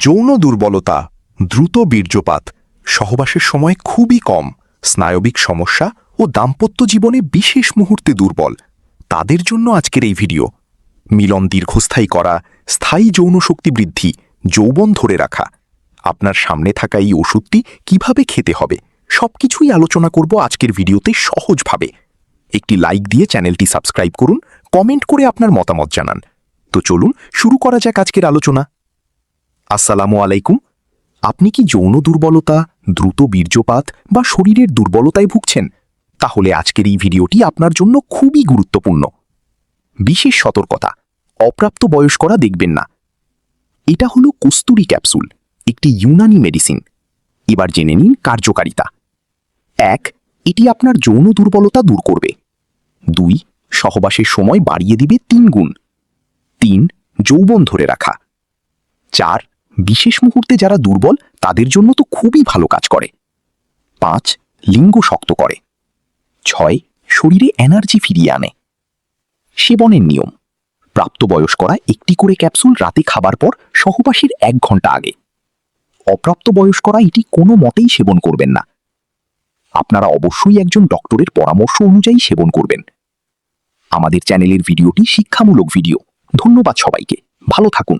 যৌন দুর্বলতা, দ্রুত বীর্যপাত, সহবাসের সময় খুবই কম, স্নায়বিক সমস্যা ও দাম্পত্য জীবনে বিশেষ মুহূর্তে দুর্বল, তাদের জন্য আজকের এই ভিডিও। মিলন দীর্ঘস্থায়ী করা, স্থায়ী যৌন শক্তি বৃদ্ধি, যৌবন ধরে রাখা। আপনার সামনে থাকা এই ওষুধটি কিভাবে খেতে হবে সবকিছুই আলোচনা করব আজকের ভিডিওতে সহজভাবে। একটি লাইক দিয়ে চ্যানেলটি সাবস্ক্রাইব করুন, কমেন্ট করে আপনার মতামত জানান। তো চলুন শুরু করা যাক আজকের আলোচনা। আসসালামু আলাইকুম। আপনি কি যৌন দুর্বলতা, দ্রুত বীর্যপাত বা শরীরের দুর্বলতায় ভুগছেন? তাহলে আজকের এই ভিডিওটি আপনার জন্য খুবই গুরুত্বপূর্ণ। বিশেষ সতর্কতা, অপ্রাপ্ত বয়স্করা দেখবেন না। এটা হলো কস্তুরী ক্যাপসুল, একটি ইউনানি মেডিসিন। এবার জেনে নিন কার্যকারিতা। 1. এটি আপনার যৌন দুর্বলতা দূর করবে। 2. সহবাসের সময় বাড়িয়ে দিবে 3 গুণ। 3. যৌবন ধরে রাখা। 4. বিশেষ মুহূর্তে যারা দুর্বল তাদের জন্য তো খুবই ভালো কাজ করে। 5. লিঙ্গ শক্ত করে। 6. শরীরে এনার্জি ফিরিয়ে আনে। সেবনের নিয়ম: প্রাপ্তবয়স্করা একটি করে ক্যাপসুল রাতে খাবার পর সহবাসের 1 ঘন্টা আগে। অপ্রাপ্তবয়স্করা এটি কোনো মতেই সেবন করবেন না। আপনারা অবশ্যই একজন ডক্টরের পরামর্শ অনুযায়ী সেবন করবেন। আমাদের চ্যানেলের ভিডিওটি শিক্ষামূলক ভিডিও। ধন্যবাদ সবাইকে, ভালো থাকুন।